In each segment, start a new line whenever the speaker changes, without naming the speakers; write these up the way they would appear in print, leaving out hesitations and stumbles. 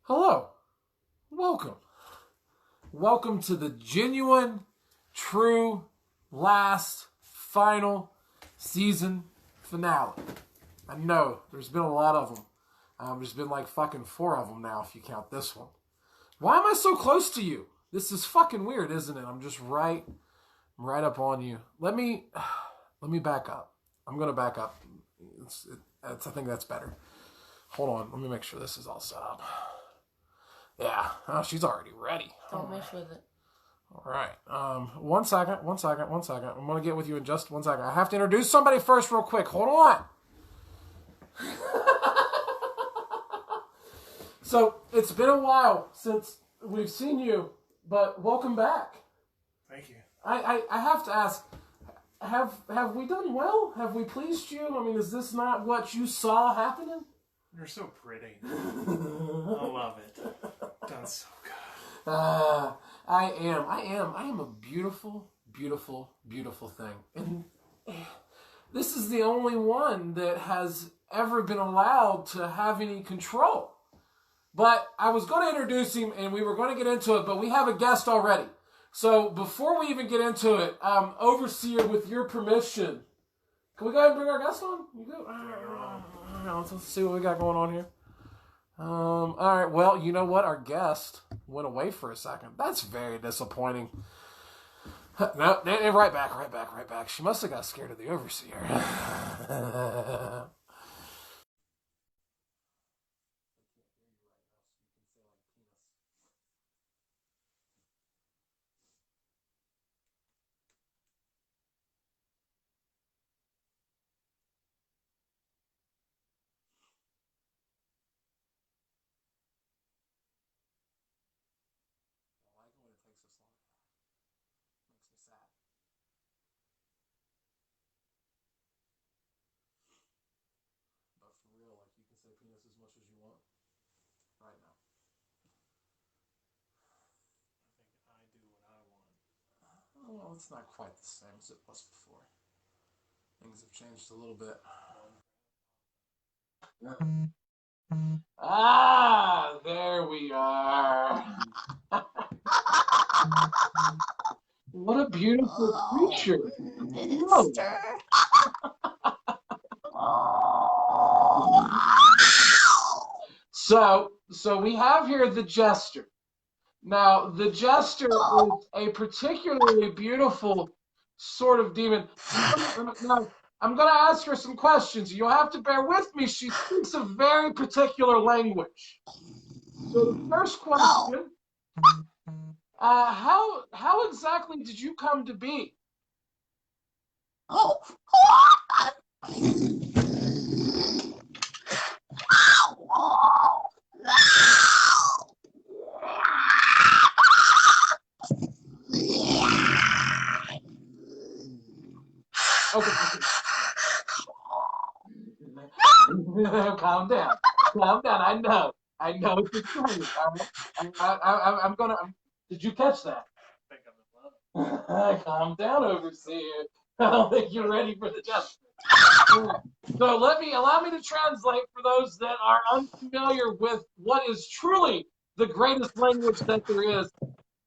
Hello. Welcome. Welcome to the genuine, true, last, final season finale. I know there's been a lot of them. There's been like fucking 4 of them now if you count this one. Why am I so close to you? This is fucking weird, isn't it? I'm just right up on you. Let me back up. I'm gonna back up. I think that's better. Hold on. Let me make sure this is all set up. Yeah. Oh, she's already ready.
Don't mess with it.
All right. One second. I'm going to get with you in just 1 second. I have to introduce somebody first real quick. Hold on. So, it's been a while since we've seen you, but welcome back.
Thank you.
I have to ask, have we done well? Have we pleased you? I mean, is this not what you saw happening?
You're so pretty. I love it. Done so good.
I am a beautiful, beautiful, beautiful thing. And this is the only one that has ever been allowed to have any control. But I was going to introduce him and we were going to get into it, but we have a guest already. So before we even get into it, Overseer, with your permission, can we go ahead and bring our guest on? You go? Let's see what we got going on here. All right. Well, you know what? Our guest went away for a second. That's very disappointing. No, right back. She must have got scared of the Overseer. Penis as much as you want right now.
I think I do what I want.
Well, it's not quite the same as it was before. Things have changed a little bit. Ah, there we are. What a beautiful creature. So we have here the Jester. Now, the Jester is a particularly beautiful sort of demon. Now, I'm going to ask her some questions. You'll have to bear with me. She speaks a very particular language. So the first question, how exactly did you come to be? Okay. Calm down. I know what you're trying. I'm gonna. Did you catch that?
I think I'm in love.
Calm down, Overseer. I don't think you're ready for the Jester. So allow me to translate for those that are unfamiliar with what is truly the greatest language that there is.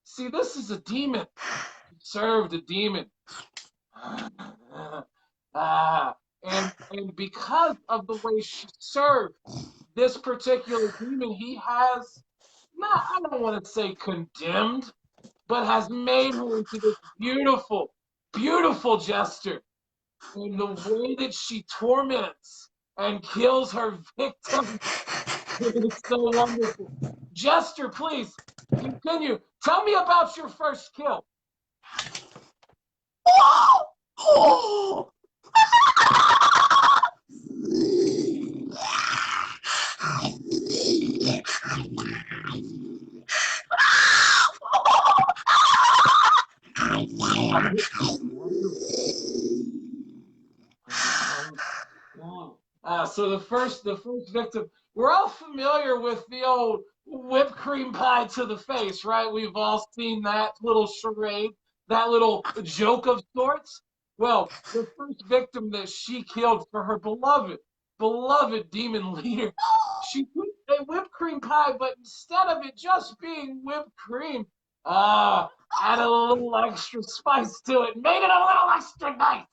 See, this is a demon. He served a demon. And because of the way she served this particular demon, he has, not, I don't want to say condemned, but has made her into this beautiful, beautiful Jester. And the way that she torments and kills her victims is so wonderful. Jester, please, continue. Tell me about your first kill. So the first victim, we're all familiar with the old whipped cream pie to the face, right? We've all seen that little charade, that little joke of sorts. Well, the first victim that she killed for her beloved demon leader, she put whipped cream pie, but instead of it just being whipped cream, added a little extra spice to it, made it a little extra nice.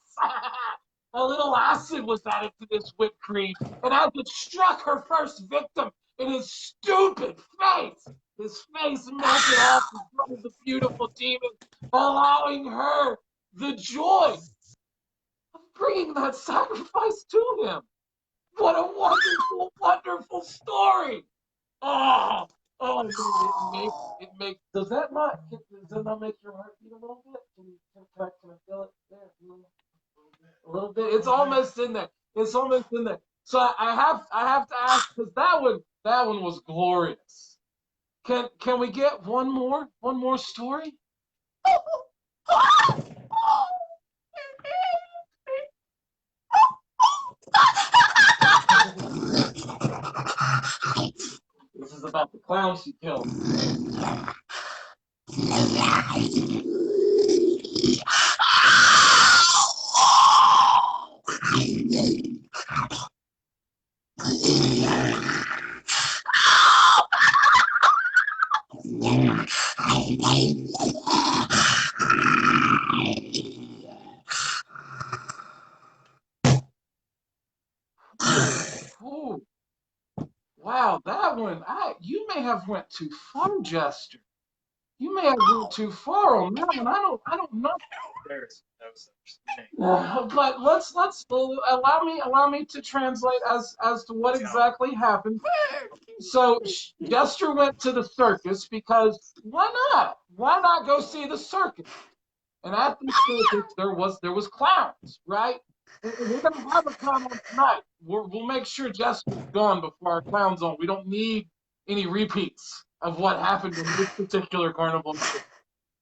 A little acid was added to this whipped cream, and as it struck her first victim in his stupid face, his face melted off in front of the beautiful demon, allowing her the joy of bringing that sacrifice to him. What a wonderful, wonderful story! Oh, oh, it makes. Does that not make your heart beat a little bit? Can I feel it there? A little bit. It's almost in there. It's almost in there. So I have to ask because that one was glorious. Can we get one more story? This is about the clown she killed. Ooh, wow, that one. You may have went too far, Jester. You may have went too far on that one. I don't know.
There's no such thing.
But let's allow me to translate as to what exactly happened. So Jester went to the circus because why not? Why not go see the circus? And at the circus there was clowns, right? We're gonna have a clown on tonight. We'll make sure Jester's gone before our clown's on. We don't need any repeats of what happened in this particular carnival.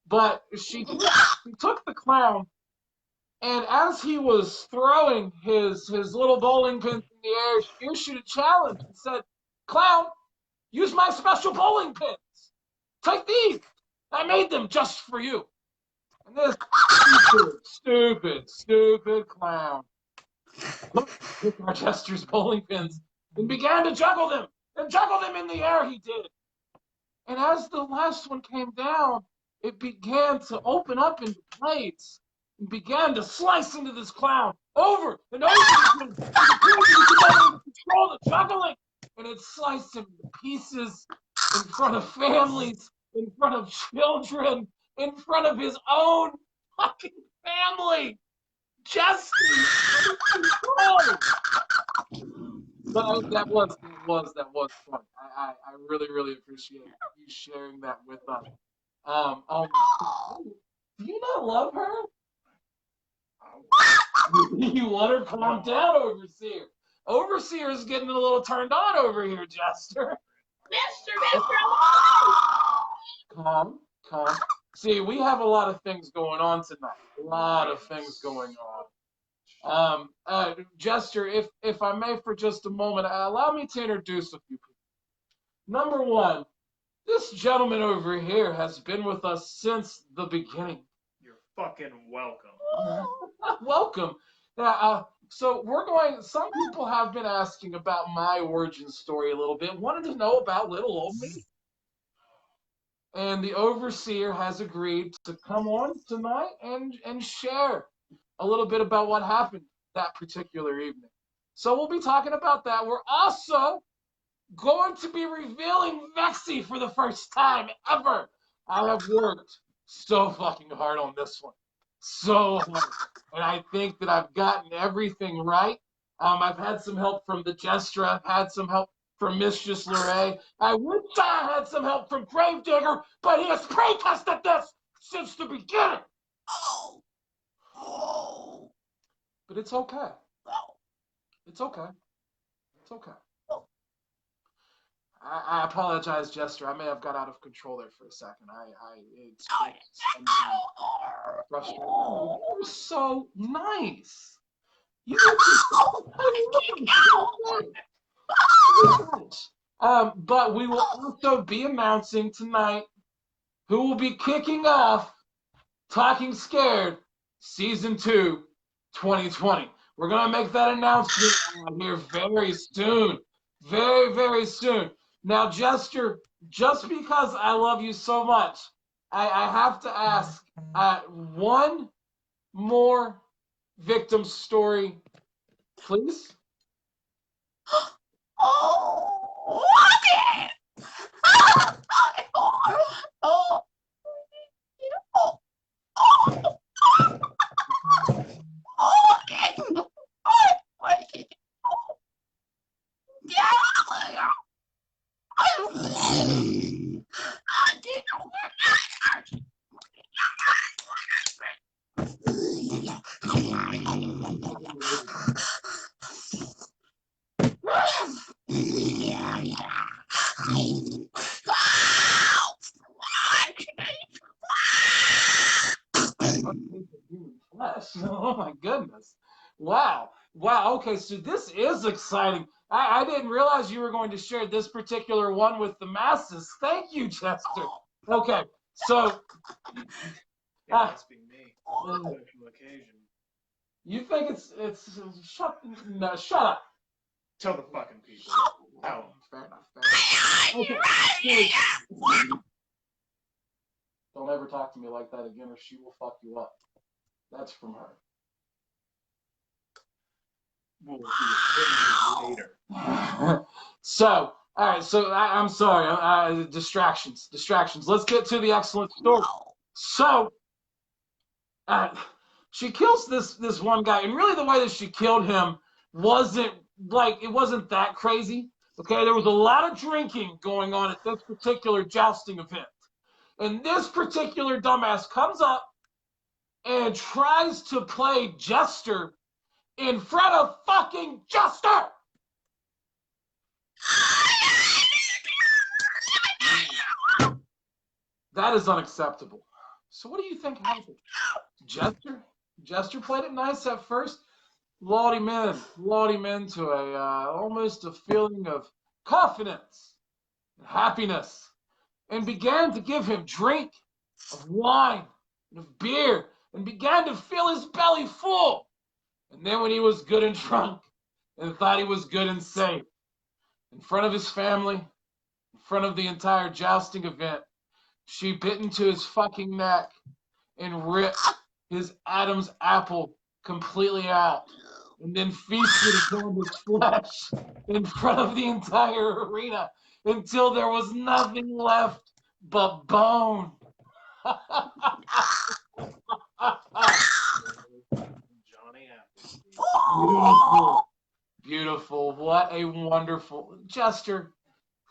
But she took the clown, and as he was throwing his little bowling pins in the air, she issued a challenge and said, "Clown, use my special bowling pins. Take these. I made them just for you." And this stupid clown took our Jester's bowling pins and began to juggle them in the air. He did. And as the last one came down, it began to open up into plates and began to slice into this clown over and over again. Control the juggling, and it sliced him to pieces in front of families, in front of children, in front of his own fucking family. Just but that was fun. I really appreciate you sharing that with us. Do you not love her? You want her? Calm down, Overseer. Overseer is getting a little turned on over here, Jester. Mister. Calm. See, we have a lot of things going on tonight. A lot of things going on. Jester, if I may for just a moment, allow me to introduce a few people. Number one, this gentleman over here has been with us since the beginning.
You're fucking welcome.
Welcome. So some people have been asking about my origin story a little bit, wanted to know about little old me. And the Overseer has agreed to come on tonight and share a little bit about what happened that particular evening. So we'll be talking about that. We're also going to be revealing Vexy for the first time ever. I have worked so fucking hard on this one. So hard. And I think that I've gotten everything right. I've had some help from the Jester. I've had some help from Mistress Luray. I wish I had some help from Gravedigger, but he has protested this since the beginning. But it's okay. It's okay. It's okay. I apologize, Jester. I may have got out of control there for a second. It's frustrating. You're so nice. But we will also be announcing tonight who will be kicking off Talking Scared Season 2, 2020. We're going to make that announcement here very soon. Very soon. Now, Jester, just because I love you so much, I have to ask one more victim story, please.
Oh, what? Oh, oh, oh,
Flesh. Oh my goodness. Wow. Wow. Okay, so this is exciting. I didn't realize you were going to share this particular one with the masses. Thank you, Chester. Okay, so
It must be me. Special occasion.
you think it's shut up.
Tell the fucking people.
Oh, fair enough. Okay. Don't ever talk to me like that again, or she will fuck you up. That's from her.
We'll do it later.
So, all right. So I'm sorry. Distractions. Let's get to the excellent story. So, she kills this one guy, and really the way that she killed him wasn't that crazy. Okay, there was a lot of drinking going on at this particular jousting event, and this particular dumbass comes up and tries to play Jester in front of fucking Jester. That is unacceptable. So what do you think happened? Jester played it nice at first, lulled him into almost a feeling of confidence and happiness, and began to give him drink of wine and of beer, and began to fill his belly full. And then when he was good and drunk and thought he was good and safe, in front of his family, in front of the entire jousting event, she bit into his fucking neck and ripped his Adam's apple completely out, and then feasted upon his flesh in front of the entire arena until there was nothing left but bone.
Johnny Appleseed.
Beautiful. What a wonderful Jester.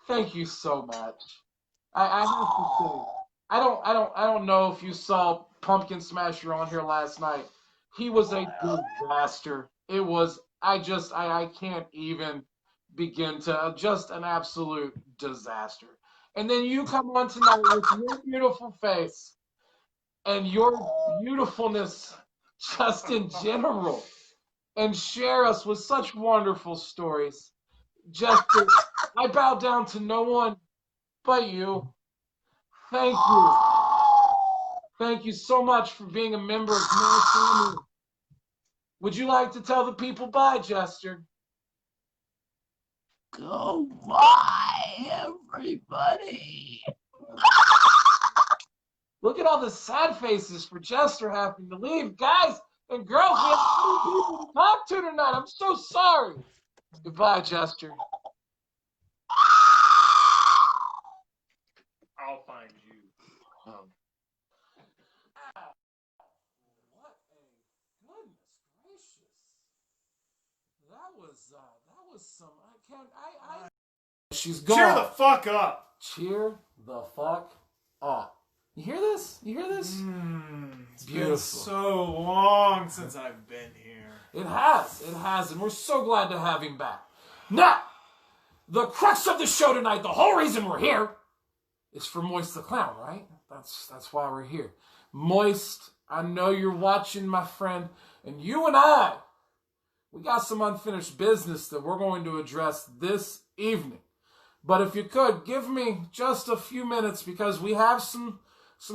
Thank you so much. I have to say, I don't know if you saw Pumpkin Smasher on here last night. He was a disaster. It was I can't even begin to just an absolute disaster. And then you come on tonight with your beautiful face and your beautifulness just in general, and share us with such wonderful stories. Jester, I bow down to no one but you. Thank you. Thank you so much for being a member of my family. Would you like to tell the people bye, Jester?
Goodbye, everybody.
Look at all the sad faces for Jester having to leave. Guys and girls, we have too many people to talk to tonight. I'm so sorry. Goodbye, Jester.
I'll find you.
What a goodness gracious. That was some. She's gone.
Cheer the fuck up.
Cheer the fuck up. You hear this?
It's
Beautiful.
been so long since I've been here.
It has, and we're so glad to have him back. Now, the crux of the show tonight, the whole reason we're here, is for Moist the Clown, right? That's why we're here. Moist, I know you're watching, my friend, and you and I, we got some unfinished business that we're going to address this evening. But if you could, give me just a few minutes, because we have some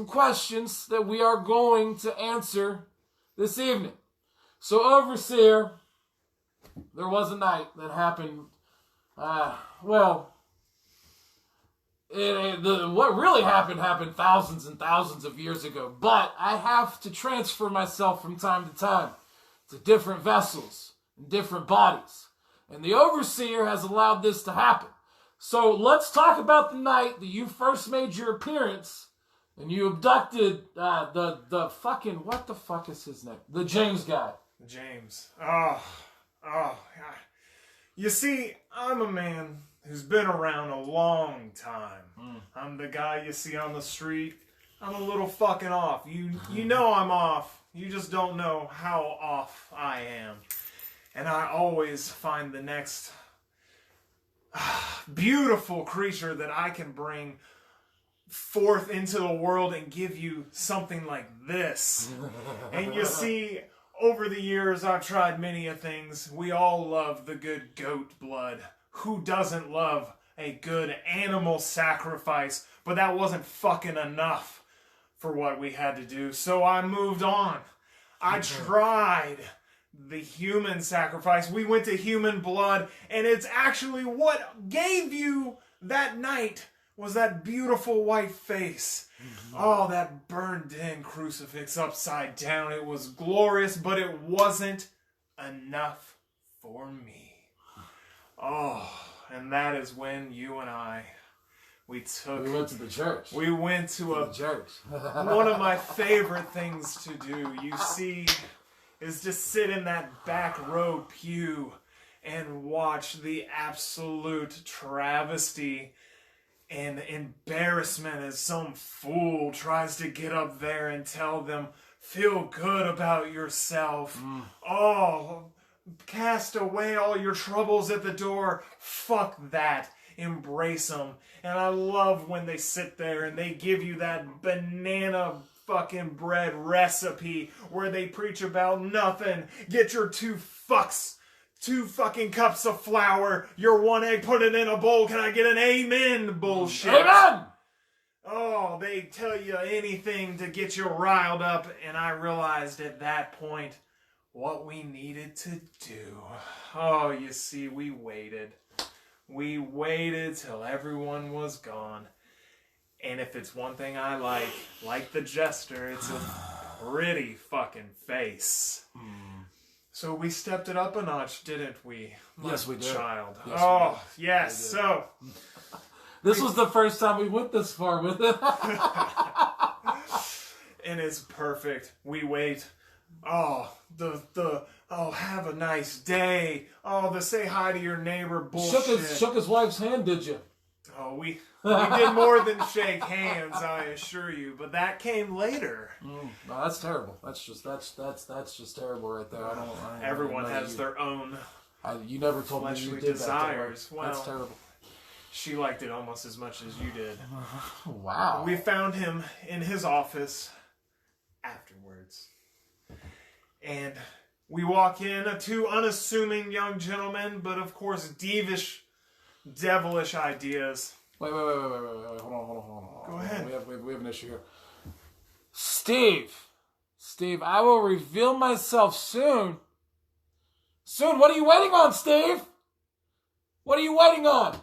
questions that we are going to answer this evening. So, Overseer, there was a night that happened, what really happened thousands and thousands of years ago. But I have to transfer myself from time to time to different vessels and different bodies. And the Overseer has allowed this to happen. So let's talk about the night that you first made your appearance and you abducted the fucking, what the fuck is his name? The James guy.
James. Oh. You see, I'm a man who's been around a long time. I'm the guy you see on the street. I'm a little fucking off. You know I'm off. You just don't know how off I am. And I always find the next beautiful creature that I can bring forth into the world and give you something like this. And you see, over the years, I've tried many a things. We all love the good goat blood. Who doesn't love a good animal sacrifice? But that wasn't fucking enough for what we had to do. So I moved on. I tried the human sacrifice. We went to human blood, and it's actually what gave you that night was that beautiful white face. Oh, that burned-in crucifix upside down. It was glorious, but it wasn't enough for me. Oh, and that is when you and I, we
went to the church.
We went to
the church.
One of my favorite things to do, you see, is just sit in that back row pew and watch the absolute travesty and embarrassment as some fool tries to get up there and tell them, feel good about yourself. Oh, cast away all your troubles at the door. Fuck that. Embrace them. And I love when they sit there and they give you that banana fucking bread recipe where they preach about nothing. Get your two fucking cups of flour, your one egg, put it in a bowl. Can I get an amen bullshit?
Amen!
Oh, they tell you anything to get you riled up, and I realized at that point what we needed to do. Oh, you see, we waited. We waited till everyone was gone. And if it's one thing I like the jester, it's a pretty fucking face. So we stepped it up a notch, didn't we?
Yes, we did.
Child.
Yes,
oh,
we did.
yes. So
this was the first time we went this far with it.
And it's perfect. We wait. Oh, have a nice day. Oh, the say hi to your neighbor bullshit.
Shook his wife's hand, did you?
Oh, we did more than shake hands, I assure you. But that came later.
No, that's terrible. That's just terrible right there.
Everyone has their own.
You never told me you did
desires.
That.
Well,
that's terrible.
She liked it almost as much as you did.
Wow.
We found him in his office afterwards. And we walk in, two unassuming young gentlemen, but of course devilish ideas.
Wait. Hold on.
Go ahead.
We have an issue here. Steve, I will reveal myself soon. Soon? What are you waiting on, Steve? What are you waiting on?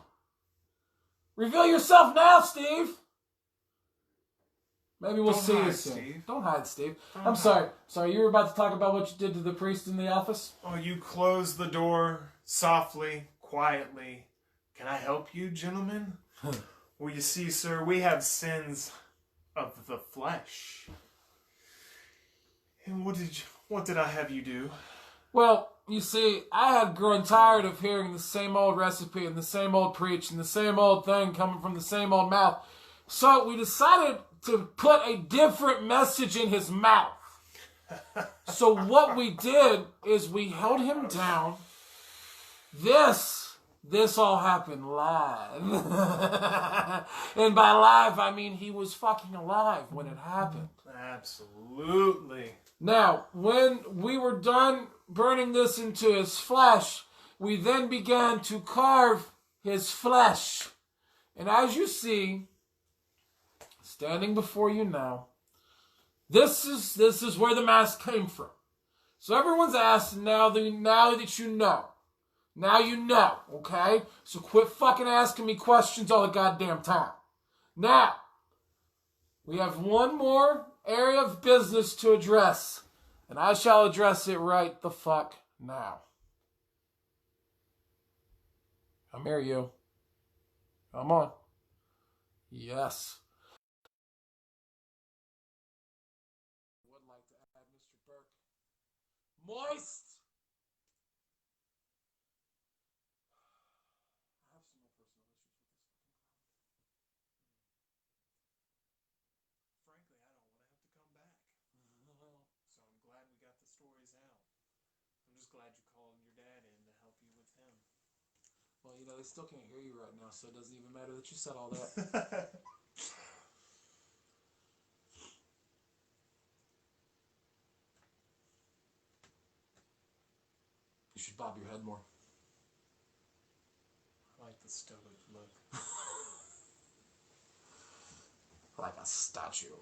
Reveal yourself now, Steve. Maybe we'll see you soon.
Steve.
Don't hide, Steve. I'm sorry. Sorry, you were about to talk about what you did to the priest in the office?
Oh, you closed the door softly, quietly. Can I help you, gentlemen? Well, you see, sir, we have sins of the flesh. And what did I have you do?
Well, you see, I had grown tired of hearing the same old recipe and the same old preach and the same old thing coming from the same old mouth. So we decided to put a different message in his mouth. So what we did is we held him down. This all happened live. And by live, I mean he was fucking alive when it happened.
Absolutely.
Now, when we were done burning this into his flesh, we then began to carve his flesh. And as you see, standing before you now, this is where the mask came from. So everyone's asking now that you know. Now you know, okay? So quit fucking asking me questions all the goddamn time. Now, we have one more area of business to address, and I shall address it right the fuck now. Come here, you. Come on. Yes. I would like to add Mr. Burke. Moist! I have some more personal issues with this fucking
Frankly, I don't want to have to come back.
clown.
So I'm glad we got the stories out. I'm just glad you called your dad in to help you with him.
Well, you know, they still can't hear you right now, so it doesn't even matter that you said all that. You should bob your head more.
I like the stoic look.
Like a statue.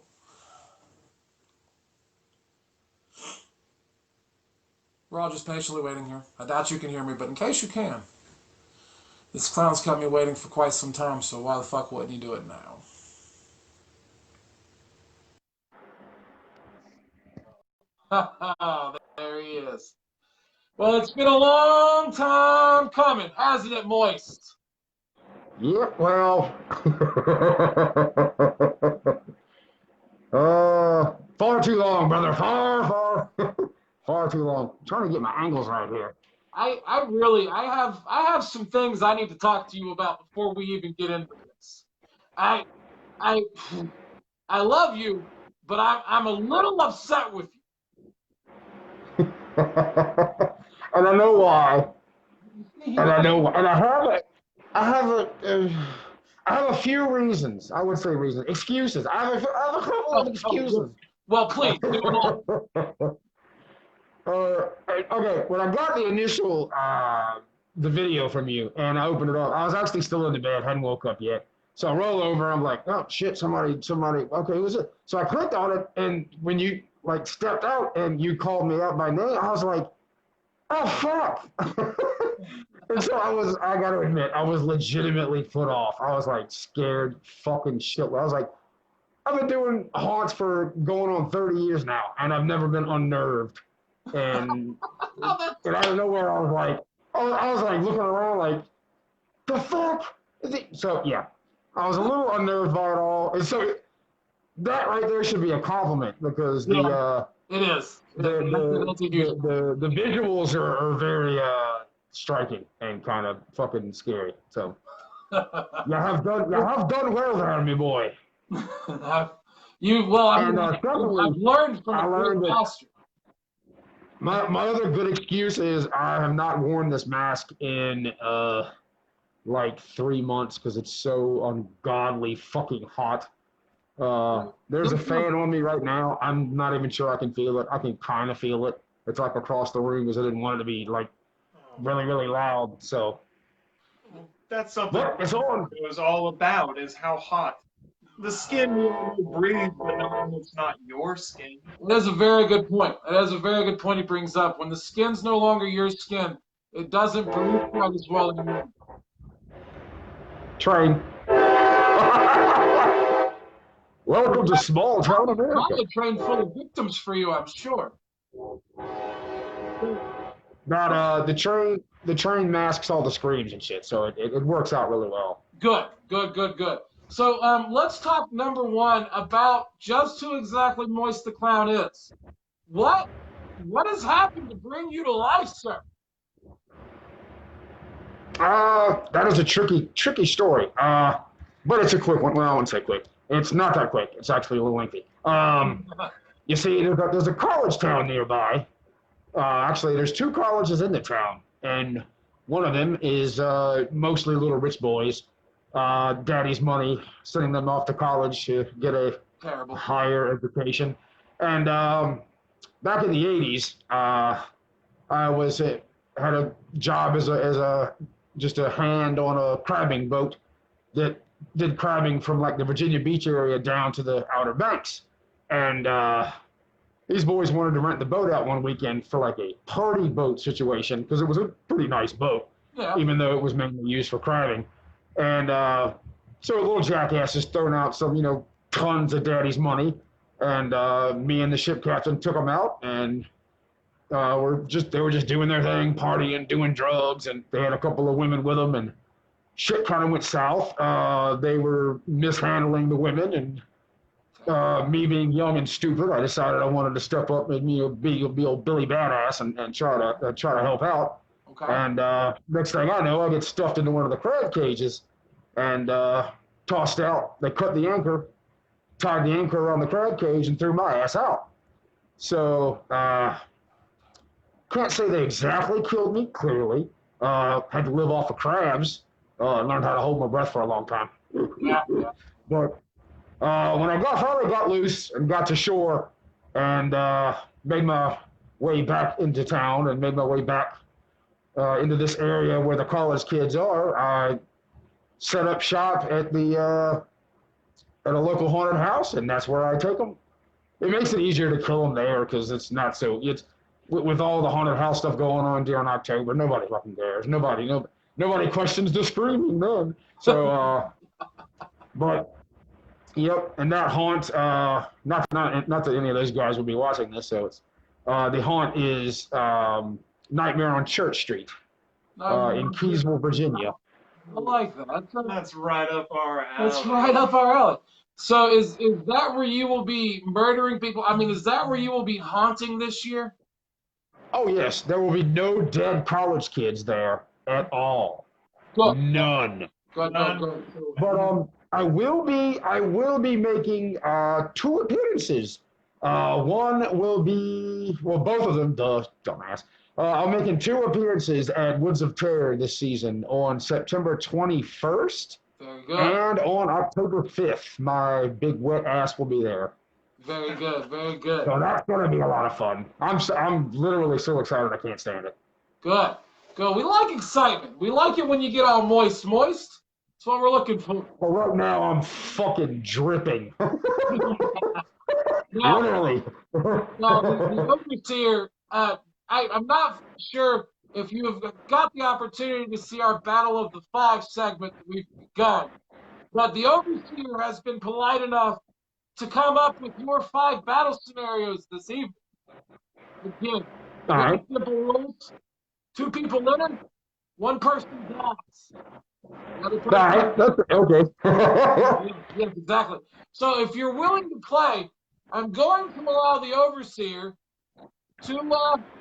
We're all just patiently waiting here. I doubt you can hear me, but in case you can, this clown's kept me waiting for quite some time, so why the fuck wouldn't he do it now? There he is. Well, it's been a long time coming, hasn't it, Moist?
Yeah, well, far too long, brother. Far too long. I'm trying to get my angles right here.
I have some things I need to talk to you about before we even get into this. I I I love you, but I'm a little upset with you.
And I know why. And I know why. And I have a few reasons. I would say reasons. Excuses. I have a couple of excuses.
Well, please do it all.
Okay, when I got the initial the video from you and I opened it up, I was actually still in the bed, hadn't woke up yet. So I roll over, I'm like, oh shit, somebody, okay, who's it? So I clicked on it, and when you like stepped out and you called me out by name, I was like, oh fuck. And so I gotta admit, I was legitimately put off. I was like scared fucking shit. I was like, I've been doing haunts for going on 30 years now, and I've never been unnerved. And out of nowhere, I was like looking around like, the fuck? So yeah, I was a little unnerved by it all. And so that right there should be a compliment because
it is.
the visuals are very striking and kind of fucking scary. So you have done well there, me boy.
I've
Secondly,
learned from
I learned
a
that
master.
my other good excuse is I have not worn this mask in like 3 months because it's so ungodly fucking hot. There's a fan on me right now. I'm not even sure I can feel it. I can kind of feel it. It's like across the room because I didn't want it to be like really, really loud. So
That's something
but it's on.
it was all about is how hot. The skin will breathe, but it's not your skin.
That is a very good point. That is a very good point he brings up. When the skin's no longer your skin, it doesn't breathe quite as well anymore.
Train. Welcome to small town America.
Probably a train full of victims for you, I'm sure.
Not the train masks all the screams and shit, so it works out really well.
Good. So let's talk number one about just who exactly Moist the Clown is. What has happened to bring you to life, sir?
That is a tricky story. But it's a quick one. Well, I wouldn't say quick. It's not that quick. It's actually a little lengthy. You see, there's a college town nearby. Actually, there's 2 colleges in the town, and one of them is mostly little rich boys. Daddy's money, sending them off to college to get a
Terrible.
higher education. And back in the 80s, I had a job as just a hand on a crabbing boat that did crabbing from like the Virginia Beach area down to the Outer Banks. And these boys wanted to rent the boat out one weekend for like a party boat situation because it was a pretty nice boat,
Yeah.
even though it was mainly used for crabbing. And So a little jackass is throwing out some, tons of daddy's money, and me and the ship captain took them out, and they were just doing their thing, partying, doing drugs, and they had a couple of women with them, and shit kind of went south. They were mishandling the women, and me being young and stupid, I decided I wanted to step up and be old Billy Badass and try to help out.
Okay.
And next thing I know, I get stuffed into one of the crab cages and tossed out. They cut the anchor, tied the anchor around the crab cage, and threw my ass out. So can't say they exactly killed me. Clearly, had to live off of crabs. Learned how to hold my breath for a long time.
Yeah.
But when I finally got loose and got to shore and made my way back into town and made my way back into this area where the college kids are, I set up shop at a local haunted house, and that's where I take them. It makes it easier to kill them there because it's not so. It's with all the haunted house stuff going on during October, nobody fucking cares. Nobody questions the screaming then. So, but. Yep, and that haunt, not that any of those guys will be watching this, so it's, the haunt is Nightmare on Church Street in Keysville, Virginia.
I like that.
That's right up our alley.
That's right up our alley. So is that where you will be murdering people? I mean, is that where you will be haunting this year?
Oh yes, there will be no dead college kids there at all.
Good.
None.
Good.
But I will be making 2 appearances. One will be, well, both of them, dumbass. I'm making 2 appearances at Woods of Terror this season on September 21st
Very good.
and on October 5th. My big wet ass will be there.
Very good. Very good.
So that's going to be a lot of fun. I'm literally so excited I can't stand it.
Good. We like excitement. We like it when you get all moist. That's what we're looking for.
But right now I'm fucking dripping.
Now,
Literally.
the Overseer, I'm not sure if you have got the opportunity to see our Battle of the Five segment that we've begun, but the Overseer has been polite enough to come up with your 5 battle scenarios this evening. Again,
All right.
simple rules. 2 people in, 1 person dies. Another person
All right. That's okay.
Yes, exactly. So if you're willing to play, I'm going to allow the Overseer to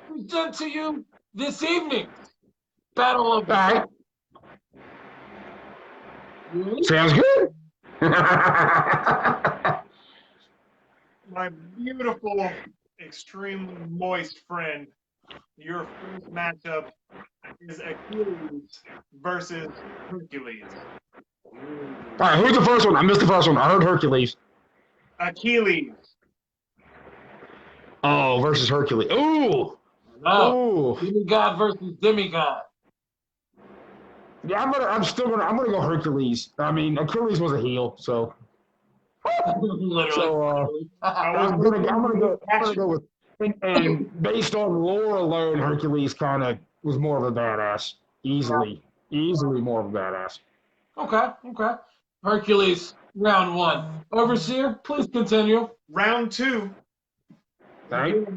present to you this evening's Battle of the
All right.
Ready?
Sounds good.
My beautiful, extremely moist friend, your first matchup is Achilles versus Hercules.
All right, who's the first one? I missed the first one. I heard Hercules.
Achilles.
Oh, versus Hercules. Ooh.
No.
Ooh.
Demigod versus demigod.
Yeah, I'm gonna go Hercules. I mean, Achilles was a heel, so
Literally.
I'm gonna go with and based on lore alone, Hercules kind of was more of a badass. Easily more of a badass.
Okay. Hercules, round 1. Overseer, please continue.
Round 2.
Thank.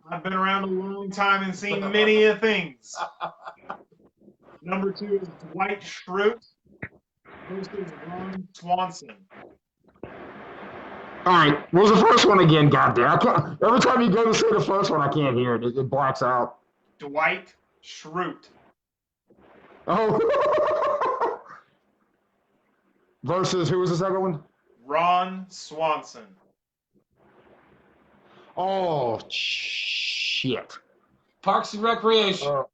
I've been around a long time and seen many things. Number 2 is Dwight Schrute versus Ron Swanson.
All right, what was the first one again? Goddamn! I can't, every time you go to say the first one, I can't hear it. It blacks out.
Dwight Schrute.
Oh. Versus who was the second one?
Ron Swanson.
Oh shit!
Parks and Recreation.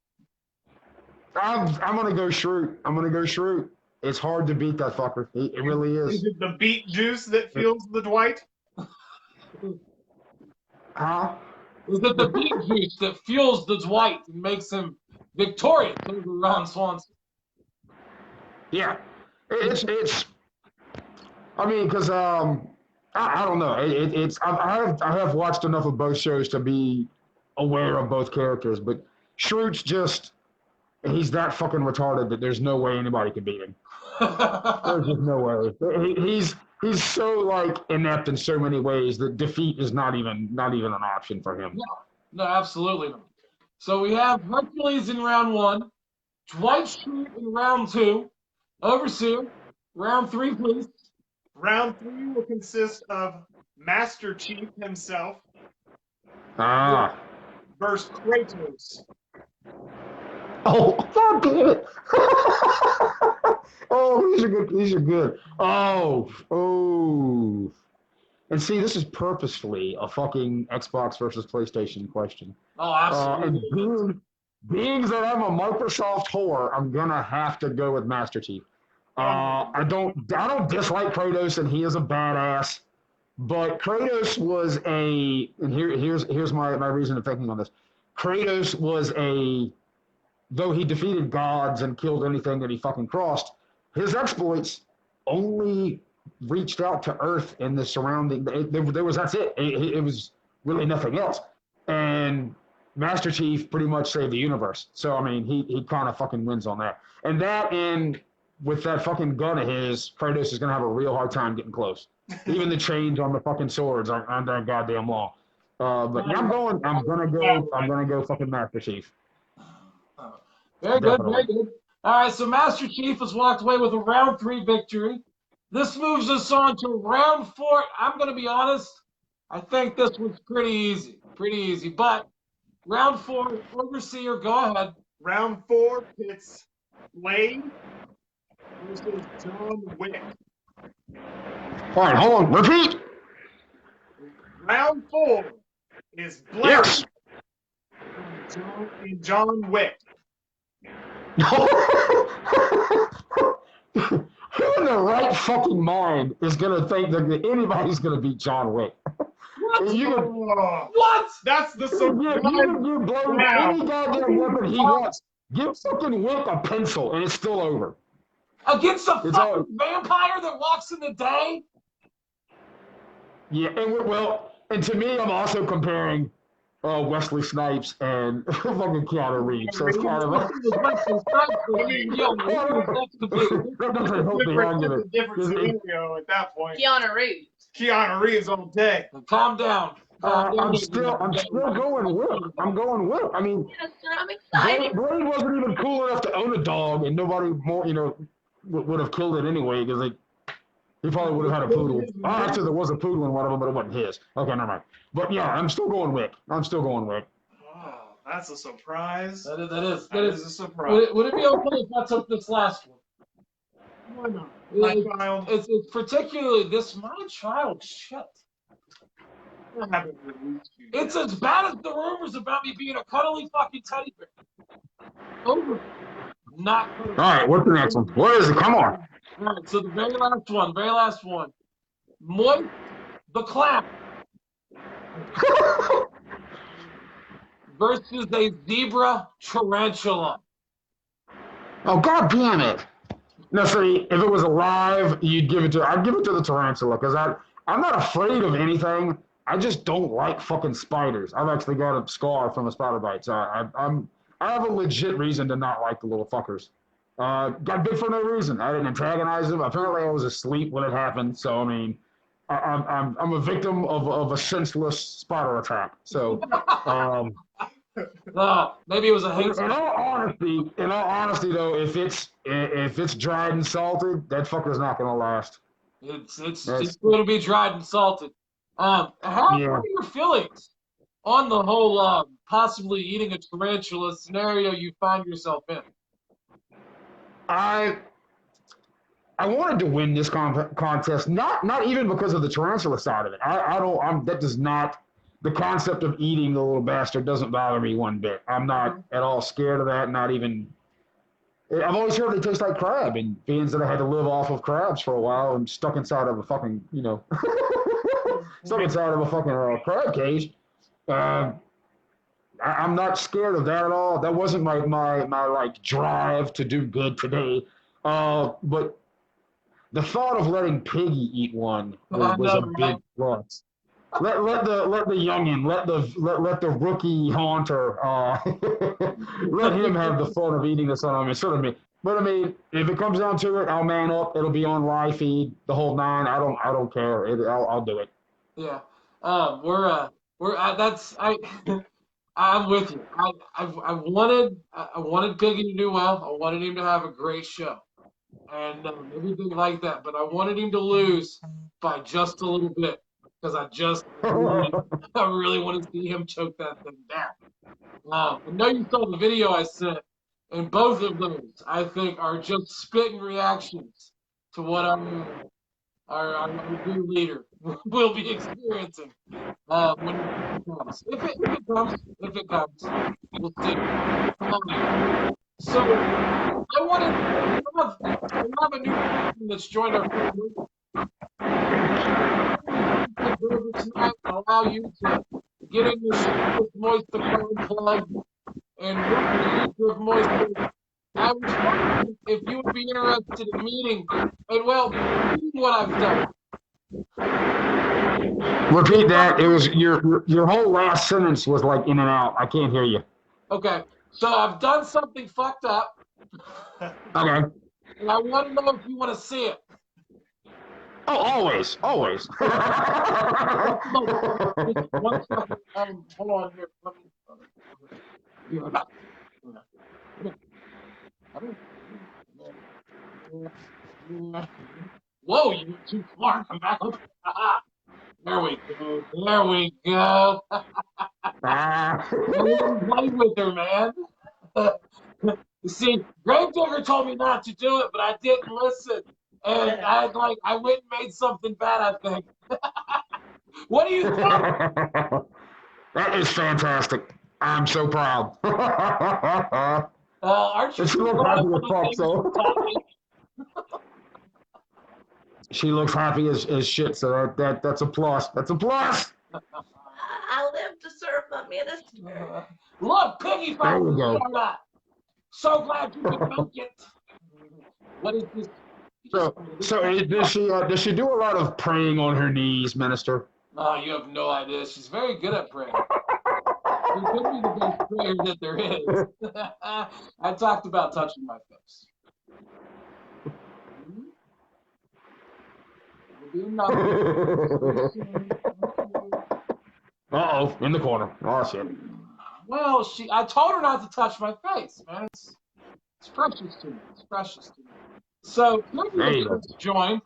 I'm gonna go Schrute. It's hard to beat that fucker. It really
Is
is.
it the beet juice that fuels the Dwight?
Huh?
Is it the beet juice that fuels the Dwight and makes him victorious over Ron Swanson?
Yeah. It's. I mean, because I don't know. I have watched enough of both shows to be aware of both characters, but Schrute's just he's that fucking retarded that there's no way anybody could beat him. There's just no way. He's so like inept in so many ways that defeat is not even an option for him.
No, absolutely not. So we have Hercules in round 1, Dwight Schrute in round 2, Overseer, round 3, please.
Round 3 will consist of Master Chief himself
Ah.
versus Kratos.
Oh, God damn it. Oh, these are good. These are good. Oh. And see, this is purposefully a fucking Xbox versus PlayStation question.
Oh,
And
absolutely.
being that I'm a Microsoft whore, I'm gonna have to go with Master Chief. I don't dislike Kratos, and he is a badass. But Kratos was and here's my reason of thinking on this. Kratos was though he defeated gods and killed anything that he fucking crossed, his exploits only reached out to Earth and the surrounding. That's it. It was really nothing else. And Master Chief pretty much saved the universe. So I mean, he kind of fucking wins on that. And with that fucking gun of his, Kratos is gonna have a real hard time getting close. Even the chains on the fucking swords aren't that goddamn long. But yeah, I'm gonna go fucking Master Chief.
Very good,
Definitely.
very good. All right, so Master Chief has walked away with a round 3 victory. This moves us on to round 4. I'm going to be honest, I think this was pretty easy. But round 4, Overseer, go ahead.
Round 4 pits Blade versus John Wick.
All right, hold on. Repeat.
Round 4 is Blade
Yes.
and John Wick.
Who in the right fucking mind is gonna think that anybody's gonna beat John Wick?
What?
You can,
What?
That's the
you can blow
Yeah.
any goddamn weapon he wants. Give fucking Wick a pencil and it's still over.
Against a
It's
fucking
all-
vampire that walks in the day?
Yeah, and to me, I'm also comparing Wesley Snipes and fucking Keanu Reeves. So it's kind of
It was Wesley Snipes, but yo, it was next to be-
that doesn't help the argument.
different scenario at that point.
Keanu Reeves.
Keanu Reeves all day.
Calm down.
I'm still going Wick. I'm going Wick. I mean,
Yes, sir, I'm excited.
Blade wasn't even cool enough to own a dog, and nobody more, would have killed it anyway because he probably would have had a poodle. Oh, actually, there was a poodle in one of them, but it wasn't his. Okay, never mind. But yeah, I'm still going Wick.
Oh, that's a surprise.
That
That
is.
is a surprise.
Would it be okay if I took this last one?
Why not? My
It-
child.
It's particularly this my child shit.
I haven't released you
It's
yet.
as bad as the rumors about me being a cuddly fucking teddy bear. Over. Not
All right, what's the next one? What is it? Come on.
All right, so the very last one. Moist the Clown versus a zebra tarantula.
Oh, God damn it. No, see, if it was alive, I'd give it to the tarantula because I'm not afraid of anything. I just don't like fucking spiders. I've actually got a scar from a spider bite, so I have a legit reason to not like the little fuckers. Got bit for no reason. I didn't antagonize them. Apparently, I was asleep when it happened. So I mean, I'm a victim of a senseless spider attack. So,
Maybe it was a hate.
in all honesty, though, if it's dried and salted, that fucker's not gonna last.
It's
That's-
going to be dried and salted. What are your feelings on the whole possibly eating a tarantula scenario you find yourself in?
I wanted to win this contest, not even because of the tarantula side of it. That does not, the concept of eating the little bastard doesn't bother me one bit. I'm not at all scared of that. Not even. I've always heard they taste like crab, and being that I had to live off of crabs for a while, I'm stuck inside of a fucking, crab cage. I'm not scared of that at all. That wasn't my like drive to do good today. But the thought of letting Piggy eat one was a big plus. let the youngin, let the rookie haunter, let him have the fun of eating this on instead of me. But I mean, if it comes down to it, I'll man up. It'll be on live feed, the whole nine. I don't care. I'll do it.
Yeah. That's I. I'm with you. I wanted Piggy to do well. I wanted him to have a great show, and everything like that. But I wanted him to lose by just a little bit because I really want to see him choke that thing down. I know you saw the video I sent, and both of those I think are just spitting reactions to what our new leader will be experiencing when it comes. If it comes, we'll see. So I have a new person that's joined our family. Tonight, allow you to get in your show with Moist the Clown Plug and what with Moist. I was wondering if you would be interested in meeting and what I've done.
Repeat that. It was your whole last sentence was like in and out. I can't hear you.
Okay, so I've done something fucked up.
Okay.
And I want to know if you want to see it.
Oh, always.
One second. Hold on here. Whoa, you went too far. Come back up. There we go. There we go. I wouldn't play with her, man. You see, Gravedigger told me not to do it, but I didn't listen. And I went and made something bad, I think. What do you think?
That is fantastic. I'm so proud.
Aren't you?
She looks happy as fuck, so. She looks happy as shit, so that's a plus. That's a plus.
I live to serve my minister.
Look, Piggy,
there you go.
So glad you could make it. What is this?
Does she do a lot of praying on her knees, minister?
Oh, you have no idea. She's very good at praying. She could be the best prayer that there is. I talked about touching my face.
Uh-oh, in the corner. Oh, shit.
Well, I told her not to touch my face, man. It's precious to me. It's precious to me. So, Piggy joined.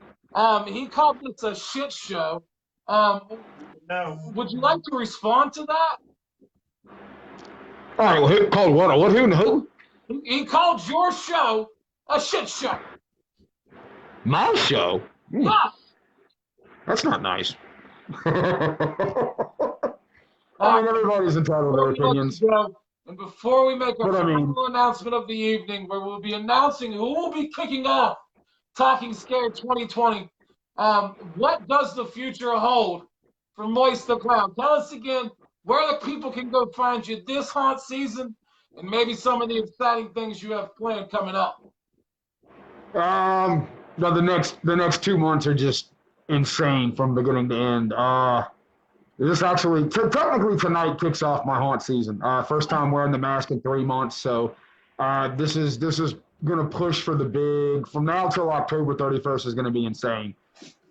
He called this a shit show.
No.
Would you like to respond to that?
All right, well, who called what? What? Who?
He called your show a shit show.
My show?
Yes.
That's not nice. I mean, everybody's entitled to their opinions.
And before we make our final announcement of the evening, where we'll be announcing who will be kicking off Talking Scared 2020, what does the future hold for Moist the Clown? Tell us again where the people can go find you this haunt season and maybe some of the exciting things you have planned coming up.
Well, the next 2 months are just insane from beginning to end. This actually, technically tonight kicks off my haunt season. First time wearing the mask in 3 months, so this is gonna push for the big. From now till October 31st is gonna be insane.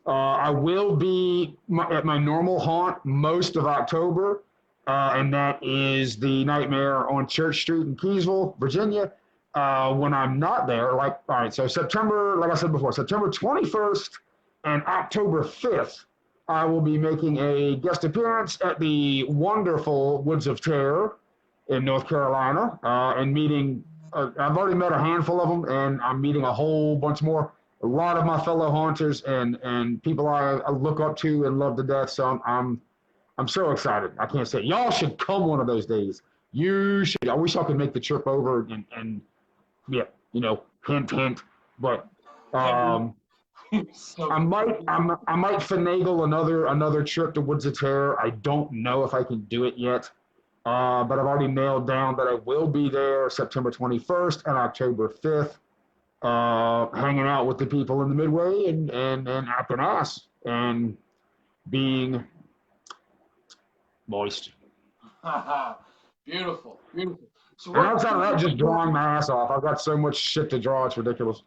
I will be at my normal haunt most of October, and that is the Nightmare on Church Street in Keysville, Virginia. When I'm not there, all right, so September, like I said before, September 21st and October 5th, I will be making a guest appearance at the wonderful Woods of Terror in North Carolina, and meeting, I've already met a handful of them, and I'm meeting a whole bunch more. A lot of my fellow haunters and people I look up to and love to death, so I'm so excited. I can't say. Y'all should come one of those days. You should. I wish I could make the trip over and yeah, hint, hint. But I might finagle another trip to Woods of Terror. I don't know if I can do it yet, but I've already nailed down that I will be there September 21st and October 5th, hanging out with the people in the Midway and acting ass and being moist.
Beautiful, beautiful. So
And outside of that, just drawing my ass off. I've got so much shit to draw, it's ridiculous.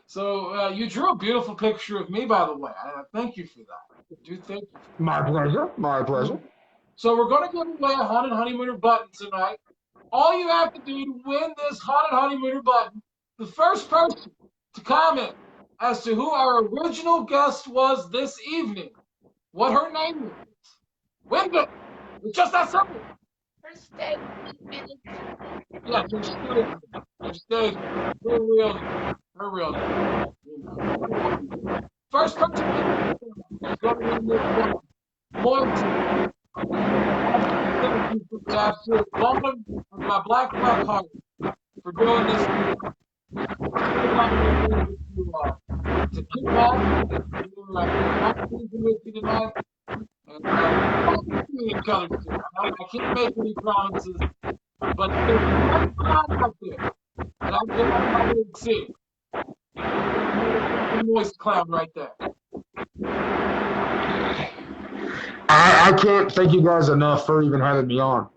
So you drew a beautiful picture of me, by the way. I thank you for that. I do thank you.
My pleasure. My pleasure.
So we're going to give away a Haunted Honeymooner button tonight. All you have to do to win this Haunted Honeymooner button, the first person to comment as to who our original guest was this evening, what her name is, wins it. It's just that simple.
Her state.
Yeah, her stage, her real name. First person is going to win this one. Thank you for the absolute bottom of my black heart for doing this. To kick off, with you tonight. And I can't make any promises, but there's one time out there, and I'm going to see. The moist clown right there.
I can't thank you guys enough for even having me on.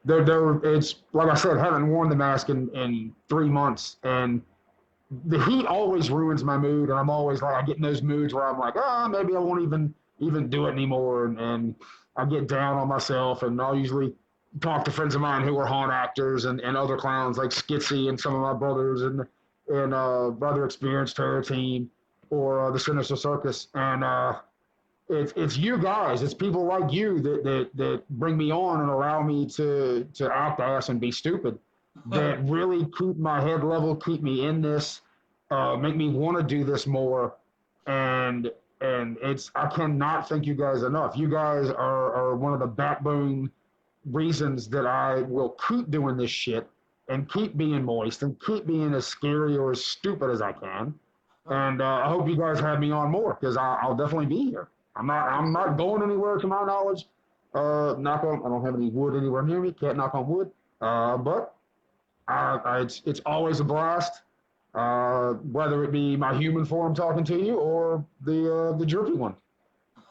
It's like I said, haven't worn the mask in 3 months, and the heat always ruins my mood, and I'm always like, I get in those moods where I'm like, maybe I won't even do it anymore, and I get down on myself, and I'll usually talk to friends of mine who are haunt actors and other clowns like Skitsy and some of my brothers and Brother Experience Terror Team or the Sinister Circus, and it's you guys, it's people like you that bring me on and allow me to act ass and be stupid, that really keep my head level, keep me in this, make me want to do this more, and I cannot thank you guys enough. You guys are one of the backbone reasons that I will keep doing this shit and keep being moist and keep being as scary or as stupid as I can. And I hope you guys have me on more, because I'll definitely be here. I'm not going anywhere to my knowledge. I don't have any wood anywhere near me. Can't knock on wood. But it's always a blast. Whether it be my human form talking to you or the jerky one.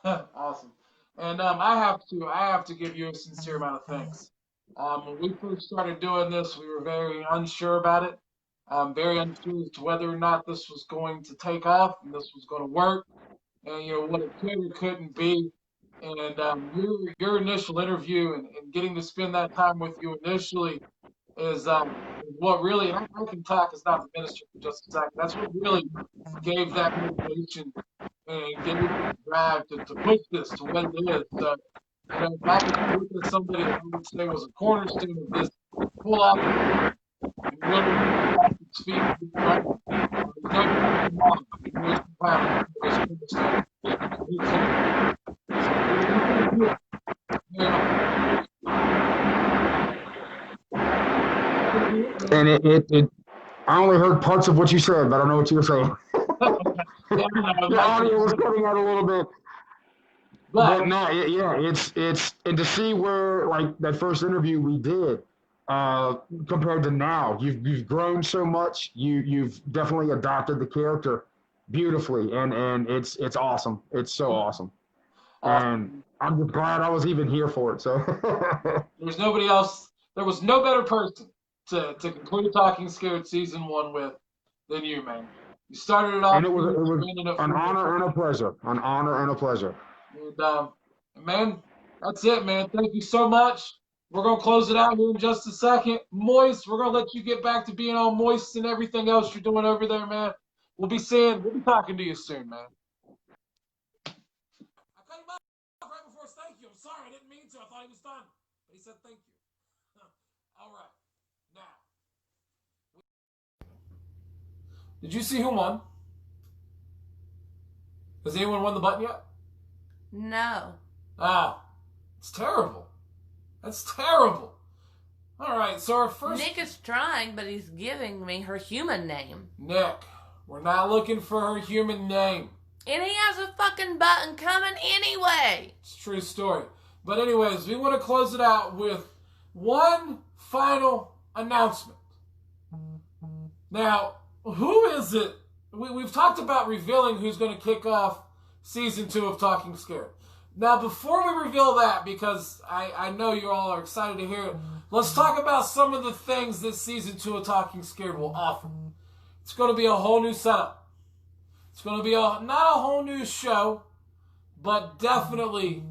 Awesome. And I have to give you a sincere amount of thanks. When we first started doing this, we were very unsure about it. Very unsure as to whether or not this was going to take off and this was going to work, and what it could or couldn't be. And your initial interview and getting to spend that time with you initially is what really, and I can talk as not the minister for just a second, that's what really gave that motivation and gave the drive to push this to what it is. So, if I could look at somebody that I would say was a cornerstone of this pull off and really speak right.
And I only heard parts of what you said, but I don't know what you were saying. The audio was cutting out a little bit. But no, it's and to see where, like, that first interview we did, compared to now, you've grown so much. You've definitely adopted the character beautifully, and it's awesome. It's so awesome. And I'm just glad I was even here for it. So
there's nobody else. There was no better person to conclude Talking Scared season 1 with than you, man. You started it off,
and it was an honor and a pleasure. An honor and a pleasure.
And man, that's it, man. Thank you so much. We're gonna close it out here in just a second. Moist, we're gonna let you get back to being all moist and everything else you're doing over there, man. We'll be talking to you soon, man. I cut him off right before his thank you. I'm sorry, I didn't mean to. I thought he was done, but he said thank you. All right, now. Did you see who won? Has anyone won the button yet?
No.
Ah, it's terrible. That's terrible. All right, so our first...
Nick is trying, but he's giving me her human name.
Nick, we're not looking for her human name.
And he has a fucking button coming anyway.
It's a true story. But anyways, we want to close it out with one final announcement. Now, who is it? We've talked about revealing who's going to kick off season 2 of Talking Scared. Now, before we reveal that, because I know you all are excited to hear it, let's talk about some of the things this season 2 of Talking Scared will offer. It's going to be a whole new setup. It's going to be not a whole new show, but definitely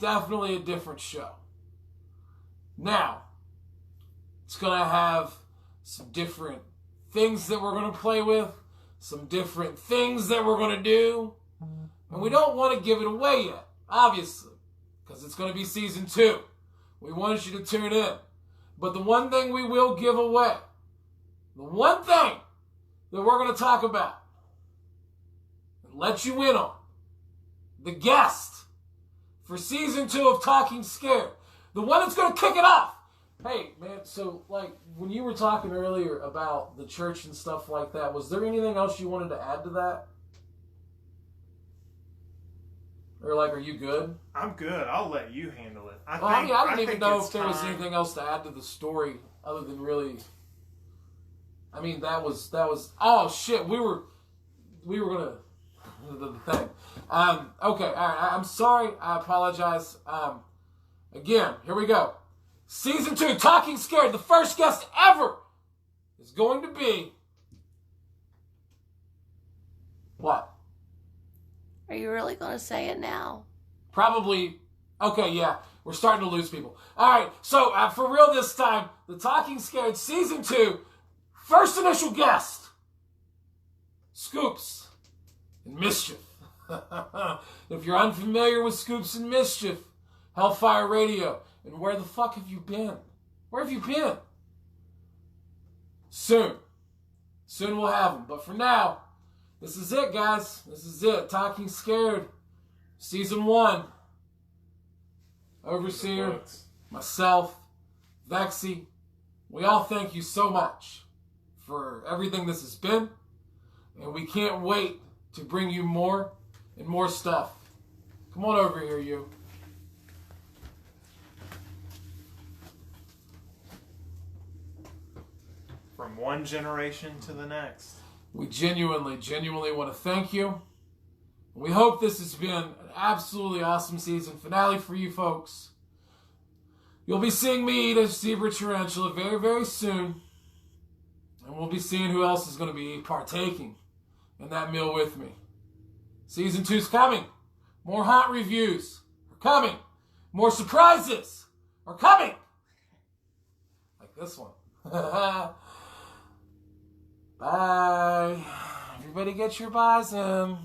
a different show. Now, it's going to have some different things that we're going to play with, some different things that we're going to do, and we don't want to give it away yet, obviously, because it's going to be season 2. We want you to tune in. But the one thing we will give away, the one thing that we're going to talk about and let you in on, the guest for season 2 of Talking Scared, the one that's going to kick it off. Hey, man, so, like, when you were talking earlier about the church and stuff like that, was there anything else you wanted to add to that? Or, like, are you good?
I'm good. I'll let you handle it.
I didn't even know if there was anything else to add to the story other than really... I mean, that was... Oh, shit, we were going to... The thing. Okay, all right, I'm sorry. I apologize. Again, here we go. Season 2, Talking Scared, the first guest ever is going to be... What?
Are you really going to say it now?
Probably. Okay, yeah. We're starting to lose people. All right, so for real this time, the Talking Scared Season 2, first initial guest, Scoops and Mischief. If you're unfamiliar with Scoops and Mischief, Hellfire Radio, and where the fuck have you been? Where have you been? Soon we'll have them. But for now, this is it, guys. This is it. Talking Scared, Season 1. Overseer, myself, Vexy, we all thank you so much for everything this has been. And we can't wait to bring you more and more stuff. Come on over here, you.
From one generation to the next.
We genuinely want to thank you. We hope this has been an absolutely awesome season finale for you folks. You'll be seeing me eat a zebra tarantula very, very soon. And we'll be seeing who else is going to be partaking in that meal with me. Season 2's coming. More haunt reviews are coming. More surprises are coming. Like this one. Bye. Everybody get your buys in.